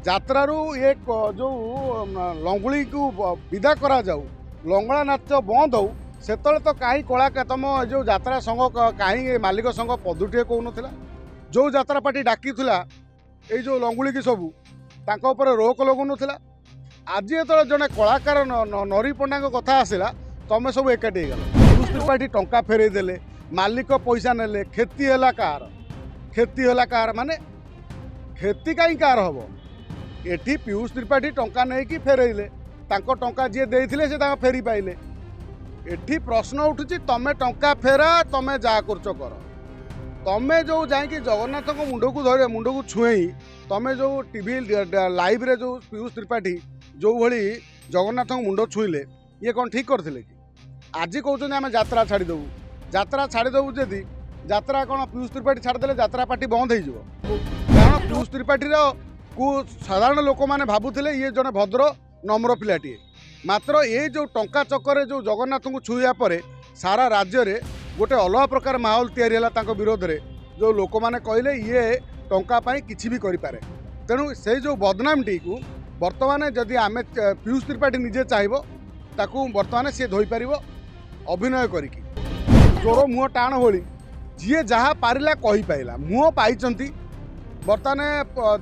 ଯାତ୍ରାରୁ ଏ जो ଲଙ୍ଗୁଳି को विदा करा जाऊ लंगड़ा नाच बंद हो सेतले तो कहीं कलाकार तुम जो यात्रा संघ कहीं मालिक संघ पदुटे कौन जो यात्रा पार्टी डाकी ये जो लंगुली की सबू तांको ऊपर रोक लगुन आज जो जड़े कलाकार नरी पंडा कथा आसला तुम सब एकाठी गल त्रिपाठी टंका फेरई देले मालिक पैसा नेले क्षति है कार माने क्षति कहीं कार हम एठी पीयूष त्रिपाठी टंका नहीं फेरइले तांको टंका जी देइथिले से तांको फेरी पाइले एठी प्रश्न उठुची तमे टंका फेरा तमे जा करचो कर तमे जो जाइकी जगन्नाथ को मुंड को धरे मुंड को छुई तमे जो टीवी लाइव रे जो पीयूष त्रिपाठी जो भली जगन्नाथ को मुंड छुईले ये कौन ठीक करथिले कि आज कहते आम यात्रा छाड़देबू जदि यात्रा कौन पीयूष त्रिपाठी छाड़देले यात्रा पार्टी बंद हो कारण पीयूष त्रिपाठी को साधारण लोक मैंने भावुले ये जड़े भद्र नम्र पिलाटीए मात्र ये जो टंका चक्कर जो जगन्नाथ को छुआ पर सारा राज्य रे गोटे अलग प्रकार माहौल या विरोध में जो लोक मैंने कहले ये टंका किसी भी करें तेणु से जो बदनामटी को बर्तमान जदि आम पीयूष त्रिपाठी निजे चाहब ताकू बर्तमान सी धोईपर अभिनय करी चोर मुह टाण भली जी जहाँ पारा कही पाइला मुह पाई बर्तमान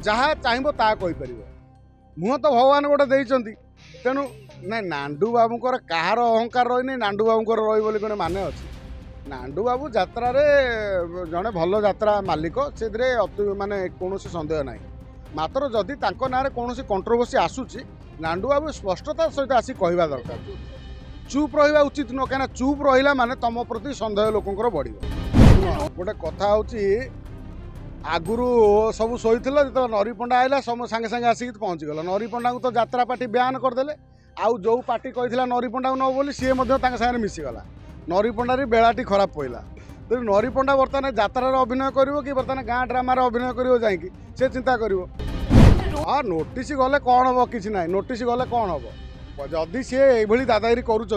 जहाँ चाहब ता कहीपर मुह तो भगवान गोटे देइचंती तेणु ना नांडू बाबूर कहार अहंकार रही नांडू बाबूर रही गोटे मान अच्छी नांडू बाबू यात्रा जड़े भल यात्रा मालिक से माने कौन सन्देह ना मात्र जदि ना कौन कंट्रोवर्सी आसूची नांडू बाबू स्पष्टता सहित आसी कहवा दरकार चुप रहा उचित नुह कहीं चुप रहा माने तुम प्रति सन्देह लोकंर बढ़ गोटे कथा हूँ आगुरी सब शोला जो नरी पंडा आइला सब सांगे सांगे आसिक पहुँचीगला नरी पंडा को तो यात्रा पार्टी बयान करदे आउ जो पार्टी कहला नरी पंडा को नब सी सागे मिसीगला नरी पंडारी बेलाटी खराब पड़ा तो नरी पंडा बर्तमान यात्रार अभिनय कर बर्तमान गाँ ड्रामार अभिनय कर जाकि से चिंता कर हाँ नोटिस गले कौन हम कि ना नोटिस गले कौन हम जदि सी ये दादागिरी करुँच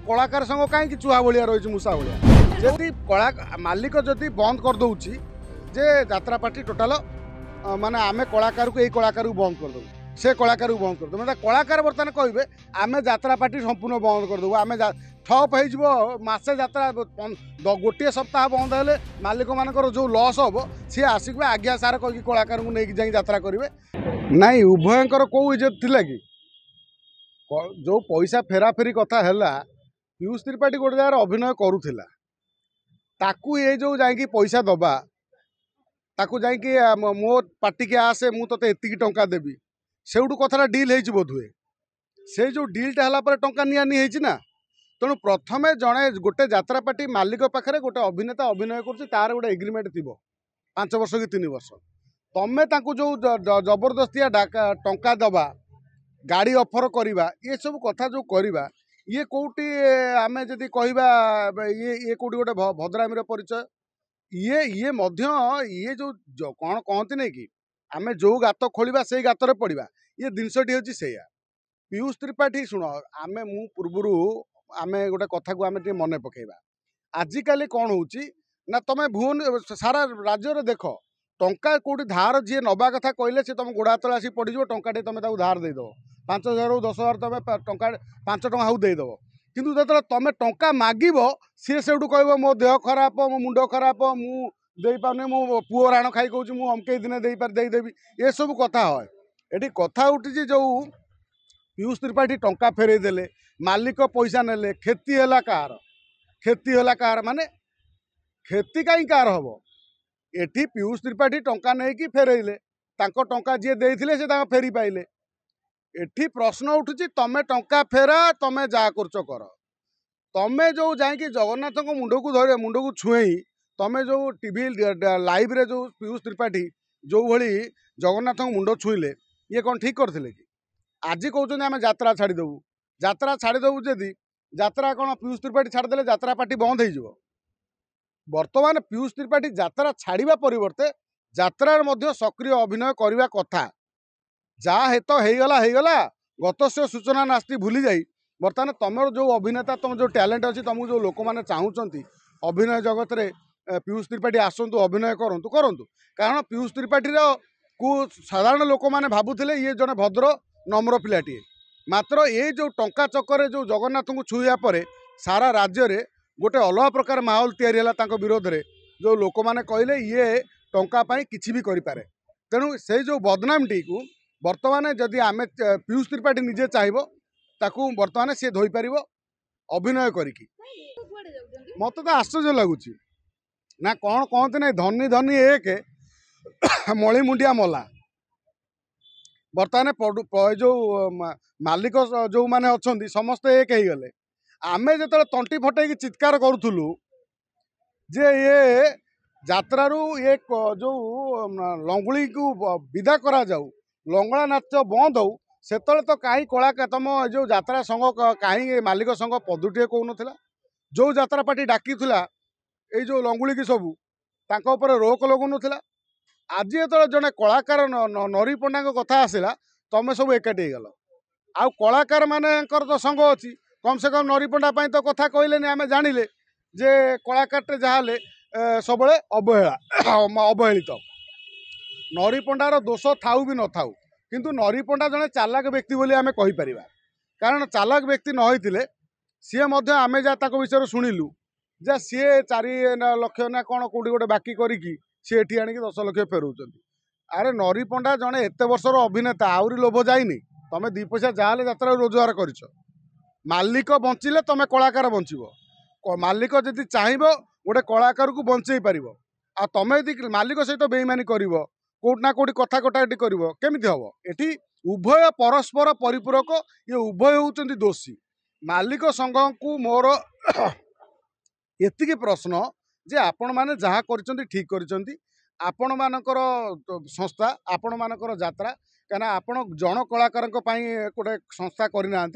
कलाकार संग कहीं चुहा भाया रही मूषा भाया जदि कला मालिक जदि बंद करदे जे यात्रा पार्टी टोटाल माने आमे कलाकार को यही कलाकार को बंद करदेबू से कलाकार को बंद करदेबू मतलब कलाकार बर्तमान कहे आमे यात्रा पार्टी संपूर्ण बंद करदेबू आमे ठप होसे यात्रा गोटे सप्ताह बंद हेले मालिक मानकर जो लॉस हम सी आसिक आज्ञा सार कह कलाकार को लेकिन जाई यात्रा करेंगे नाई उभयंकर कौ इज्जत थिला कि जो पैसा फेराफेरी कथा है पीयूष त्रिपाठी गोटे जगह अभिनय करूला ताकू ये जो जाकि पैसा दबा ताकू जाकि मो पार्टी के आसे मु तो एतिकी टंका देवी से कथा डील हो बोधुए से जो डीलटा है टंका निया ना तेणु प्रथम जड़े गोटे यात्रा पार्टी मालिक पाखे गोटे अभिनेता अभिनय कर गोटे एग्रीमेंट थी 5 वर्ष कि 3 वर्ष तमें जो जबरदस्तिया टंका दबा गाड़ी ऑफर करवा ये सब कथा जो करवा ये कौटी आम जदि कहवा ये कौटी गोटे भद्रामीर परिचय ये मध्य ये जो कौन कहती नहीं कि आम जो गात खोलिबा से गातर पड़ा ये जिनसटी हूँ से पीयूष त्रिपाठी शुण आम मु पूर्वर आम गोटे कथा को आम मन पकेबा आजिकल कौन होची ना तुम भुवन सारा राज्य रे देख टंका कौटी धार जी नवा कथा कहले से तुम गोड़ा तले आसी पड़ो टंकाटे तुम धार देदेव 5,000 10,000 तुम टंका 5 टंका हूँ देदेव किंतु जो तुम टंका मागिब सी से कह मो देह खराब मो मुंड खराब मुझे पाने मो पुओ राण खाई कौच मुझे अमके दिन देदेवी ये सब कथा है ये कथा उठी जो पीयूष त्रिपाठी टंका फेरई देले मालिक पैसा नेले क्षति है कार माने क्षति कहीं कार हम एठी पीयूष त्रिपाठी टंका नहीं फेरइले तांको टंका जी देइथिले से तांको फेरी पाइले एठी प्रश्न उठुची तमे टंका फेरा तमे जा करचो कर तमे जो जाकि जगन्नाथ को मुंड को धरे मुंड को छुई तमे जो टीवी लाइव रे जो पीयूष त्रिपाठी जो भली जगन्नाथ को मुंड छुईले ये कौन ठीक करथिले कि आज कहते आम यात्रा छाड़देबू जदि यात्रा कौन पीयूष त्रिपाठी छाड़देले यात्रा पार्टी बंद हो बर्तमान पीयूष त्रिपाठी यात्रा छाड़ा परिवर्ते यात्रार मध्य सक्रिय अभिनय करने कथा जहाँ हेत होगला गत से सूचना नास्ती भूली जाई बर्तमान तुम जो अभिनेता तुम जो टैलेंट अच्छी तुमको जो लोक मैंने चाहूँगी अभिनय जगत रे पीयूष त्रिपाठी आसतु अभिनय करूँ कारण पीयूष त्रिपाठी साधारण लोक मैंने भावुले ये जड़े भद्र नम्र पिलाटी मात्र ये जो टंका चक्कर जो जगन्नाथ को छुआ पर सारा राज्य में गोटे अलग प्रकार माहौल या विरोध में जो लोक मैंने कहले ये टंका किसी भी करें तेणु से जो बदनाम टी को बर्तमान जदि आम पीयूष त्रिपाठी निजे चाहिए ताकू बर्तमान सी धोईपर अभिनय करी मत तो आश्चर्य लगुच ना कौन कहते ना धनी धनी एक मणिमुंडिया मला बर्तमान जो मालिक जो मैंने अच्छा समस्ते एक हो गले आमे जो तंटी फटे चित्कार करूँ जे ये जात्रारू ये जो लंगुली को विदा करा जाऊ लंगड़ा नाच बंद हो से तो कहीं कला तुम जो जात्रा संघ कहीं मालिक संघ पदुटे कौन जो जात्रा पार्टी डाकी ये जो लंगुली की सबू तांको रोक लगुन आज जो जड़े कलाकार नरी पंडा कथा आसला तुम सब एकाठी गल आउ कलाकार मानकर तो संघ अच्छी कम से कम नरी पंडा तो कथा कहले आम जानिले जे कलाकार जहाँ सब अवहेला अवहेलित नरी पंडार दोष थाऊ भी न थाऊ किंतु नरी पंडा जड़े चालाक व्यक्ति बोली आम कहीपर कारण चालाक व्यक्ति न होते सी आम जहाँ विषय शुणिलु जे सी 4 लाख ना कौन कौटी गोटे बाकी करी सी एटी आणिक 10 लाख फेरौं अरे नरी पंडा जड़े एत वर्षर अभिनेता आहरी लोभ जाइनी तुम 2 पैसा जहाँ यात्रा रोजगार कर मालिक बंचिले तुम कलाकार बंचब मालिक जदि चाहब गोटे कलाकार को बंचई पार आ तुम यदि मालिक सहित बेईमानी कर कोट ना कोटी कथा कटाकटी करमी हम ये उभय परस्पर परिपूरक ये उभय होती दोषी मालिक संघ को मोर एतिकी प्रश्न जे आपण माने जहाँ कर ठीक कर आपण मानकर संस्था आपण मानकर यात्रा कहीं आपण जन कलाकार गोटे संस्था करना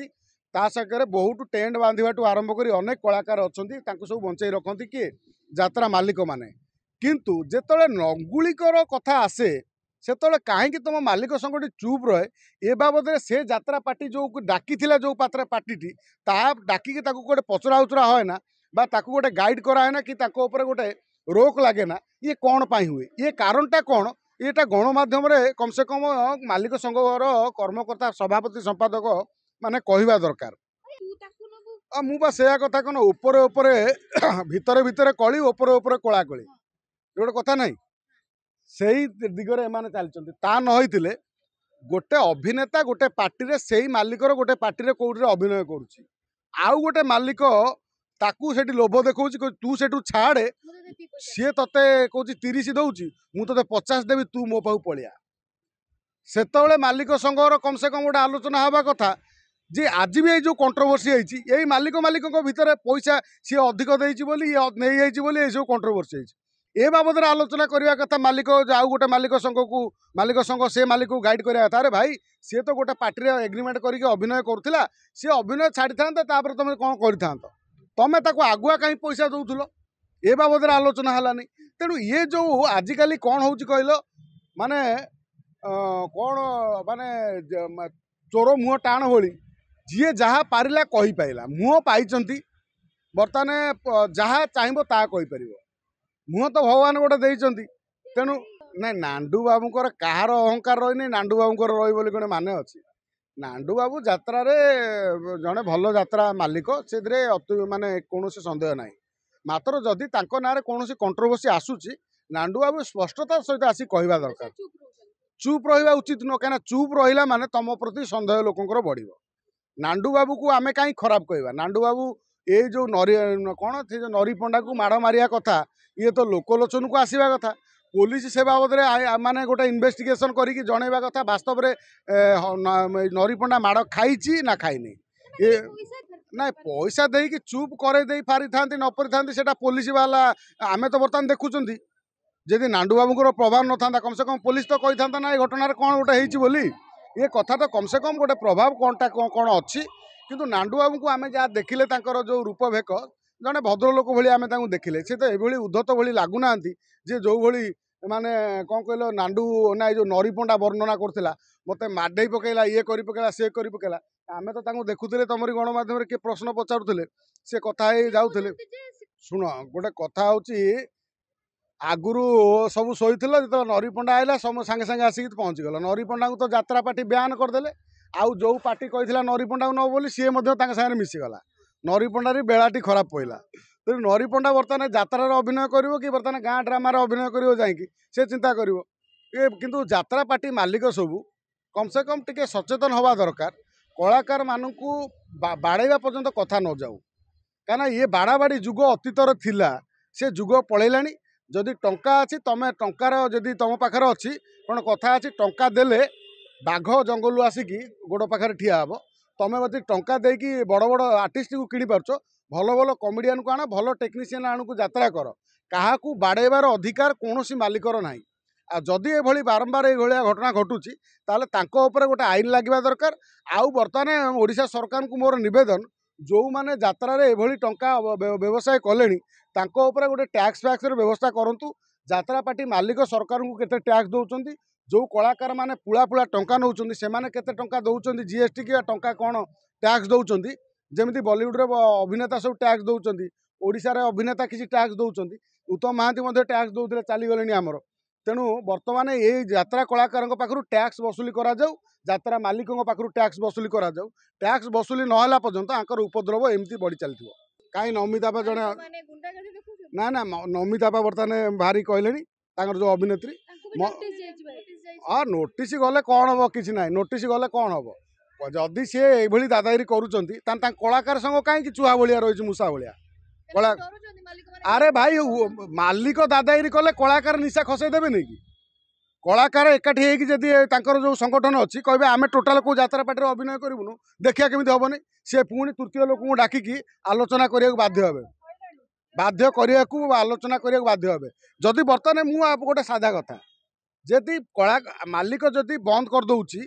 ता सागर बहुत टेंट बांधवाठू आरंभ कर अनेक कलाकार अच्छा सब बंचाई रखती किए यात्रा मालिक माने किंतु जेतले नंगुलिकर कथा आसे से कहीं तुम मालिक संगठी चुप रहे ए बाबद से यात्रा पार्टी जो डाकी जो पात्र पार्टी ता डाकी गोटे पचरा उचरा है ना गोटे गाइड कराए ना कि गोटे रोक लगे ना ये कौन पाई हुए ये कारणटा कौन ये गणमाध्यम कम से कम मालिक संघर कर्मकर्ता सभापति संपादक माने कहवा दरकार मुझे से कथा कौन उपरे उपरे भितर भितर कली उपरे उपरे कला कली गोटे कथा ना से दिगरे एमाने चलते ता न गोटे अभिनेता गोटे पार्टी से मालिकर गोटे पार्टी कौटे अभिनय करुच्ची आउ गोटे मालिक ताकू से लोभ देखा तू से छाड़े सी ते कौच 30 दौची मुझे 50 देवी तू मो पाक पलिया से मालिक संघर कम से कम गोटे आलोचना हवा कथा जे आज भी जो कंट्रोवर्सी यही मालिक मालिक भितर पैसा सी अधिक नहीं सब कंट्रोवर्सी ए बाबद आलोचना करने कथा मालिक आउ गोटे मालिक संघ से मालिक को गाइड करा अरे भाई सी तो गोटे पार्टी एग्रीमेंट करके अभिनय करूला सी अभिनय छाड़ी था तुम कौन कर तमें आगुआ कहीं पैसा दौल ए बाबद आलोचना है तेणु ये जो आजिकल कौन हो कहल माने कौन माने चोर मुह टाण भली जी जहाँ पारा कही पाइला मुह पाई बर्तमान जहाँ चाहब ता कहीपर मुह तो भगवान गोटे देती तेणु ना नांडू बाबूर कहार अहंकार रही नांडू बाबूर रही गोटे मान अच्छी नांडू बाबू यात्रा जड़े भल यात्रा मालिक से माने कौन सन्देह ना मात्र जदि ना कौन कंट्रोवर्सी आसूची नांडू बाबू स्पष्टता सहित आसी कहवा दरकार चुप रहा उचित नुह कहीं चुप रहा माने तुम प्रति सन्देह लोकंर बढ़ नांडू बाबू को आमे कहीं खराब कहवा नांडू बाबू ये जो नरी कौन से जो नरी पंडा को माड़ मारिया कथा ये तो लोकलोचन को आसवा कथा पुलिस से बाबद माने गोटे इन्वेस्टिगेशन करके जनवा कथा वास्तव में नरी पंडा माड़ खाई ना खाई ये ना पैसा दे कि चुप करे दे पारि था न पारि था पुलिस वाला आमे तो बर्तमान देखुं जदि नांडू बाबूर प्रभाव न था कम से कम पुलिस तो कही था ना ये घटना कौन गोटे होली ये कथा तो कम से कम गोटे प्रभाव कौनटा कौन अच्छी किंतु नांडू बाबू को आमे जहाँ देखिले जो रूपभेक जड़े भद्र लोक भाई आम देखिले से तो ये उद्धत भाई लगुना जे जो भाई माने कौन कहल नांडू ना जो नरी पंडा वर्णना करथिला मते माडई पकेला ये करी पकेला से करी पकेला आमे तो तांको देखुथिले तमरी गणमाध्यम के प्रश्न पचारुथिले से कथा जाउथिले शुण गोटे कथा होची आगुरु सब शोला जो नरी पंडा आइला सब सांगे सांगे आसिक पहुँचीगला नरी पंडा को तो यात्रा पार्टी बयान करदे आउ जो पार्टी कही नरी पंडा को न सी सागे मिसीगला नरी पंडार बेलाटी खराब पड़ा तो नरी पंडा बर्तमान यात्रार अभिनय कर कि बर्तमान गाँ ड्रामार अभिनय कर जाकि से चिंता कर किंतु यात्रा पार्टी मालिक सबू कम से कम टिके सचेतन हवा दरकार कलाकार मानक बाड़ेवा पर्यंत कथा न जाऊ कहीं ये बाड़ाबाड़ी जुग अतीतर थिला से जुग पलैला जदि टंका अच्छी तुम टंकार जदि तुम पाखे अच्छी कौन कथा अच्छी टंका देले बाघ जंगल आसिकी गोड़ पाखे ठिया हे तुम जब टंका देकी बड़ बड़ आर्टिस्ट को किणी पार्छ भल भल कमेडियन को आण भल टेक्नीशियन आण को यात्रा कर क्या बाड़ेबार अधिकार कौन मालिकर ना आ जदि ये बारंबार ये घटना घटुची ताले गोटे आईन लगे दरकार आउ बर्तमान ओडिशा सरकार को मोर निवेदन जो मैंने यात्रा ये टंका व्यवसाय कले गोटे टैक्स फैक्स व्यवस्था करूँ यात्रा पार्टी मालिक सरकार को केते टैक्स दौरान जो कलाकार मैंने पुला पुला टंका नौ से केते टंका दौरान जीएसटी कि टंका कौन टैक्स दौरान जमी बॉलीवुड अभिनेता सब टैक्स दौरान ओडिशा रे अभिनेता किसी टैक्स दौरान उत्तम महांती टैक्स दौले चलीगले आमर तेणु बर्तमान ये यात्रा कलाकार पाखु टैक्स वसूली करा जाऊ यात्रा मालिकों पाखु टैक्स वसूली करा जाऊ टैक्स वसूली नहला पर्यंत आंकर उपद्रव एमती बढ़ी चलती कहीं नमितापा जड़े ना ना नमितापा बर्तमान भारी कहले जो अभिनेत्री हाँ नोटिस गले कौन हम कि ना नोटिस गले कौन हम जदि सी ये दादागिरी करुँच कलाकार संग कहीं चुहा भाया रही मूषा भाया कला अरे भाई मालिक दादागिरी कले कलाकार निशा खसई देवे नहीं कि कलाकार एकाठी होगी जो संगठन अच्छी कहे आम टोटाल को यात्रा पार्टी अभिनय करूँ देखिया केमी हेनी सी पुणी तृतीय लोक डाकिकी आलोचना करने को बाध्य हे बाध्य करने को आलोचना करने को बाध्य हे जदि बर्तमान मुझे गोटे साधा कथा जदि कला मालिक जदि बंद कर दौची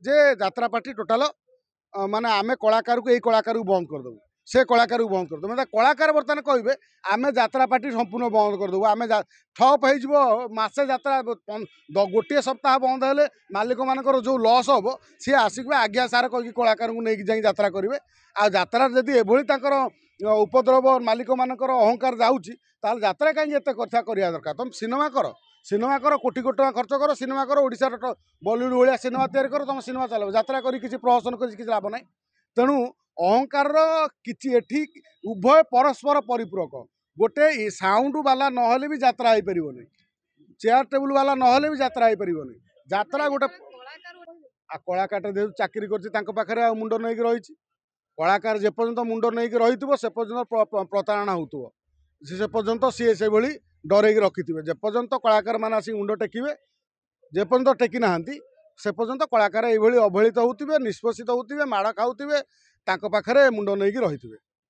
जे यात्रा पार्टी टोटाल माने आमे कलाकार को यही कलाकार को बंद करदेव से कलाकार को बंद करदेव मतलब कलाकार बर्तमान कहे आम यात्रा पार्टी संपूर्ण बंद करदेव आम ठप होसे यात्रा गोटे सप्ताह बंद हेले मालिक मानकर जो लॉस हम सी आसिक आज्ञा सार कहीं कलाकार को लेकिन जाई यात्रा करेंगे आ यात्रा जदि एभली उपद्रव मालिक मानकर अहंकार जाऊँगी ताल यात्रा कहीं एत कथा करा दरकार तुम सिनेमा कर कोटी कोटी टका खर्च कर सिनेमा कर ओडिशा बॉलीवुड भाया सिनेमा तैयारी कर तुम सिनेमा चलो यात्रा कर प्रहसन कर लाभ ना तेणु अहंकार कि उभय परस्पर परिपूरक गोटे साउंड वाला नहले भी यात्रा हो पार चेयर टेबुल वाला नहले भी यात्रा हो पार यात्रा गोटे कलाकार जेहतु चाकरी कर मुंड नहीं रही कलाकार जेपर्यंत मुंड नहीं रही से पर्यंत प्रतारणा हो से पर्यंत सी से भली डरैक रखि जेपर्यंत कलाकार मैंने आसिक मुंड टेकिवे जेपर्यंत टेकी ना से पर्यंत कलाकार ये अवहेलित होते निष्पोषित होते माड़ खाऊे पाखे मुंड नहीं रही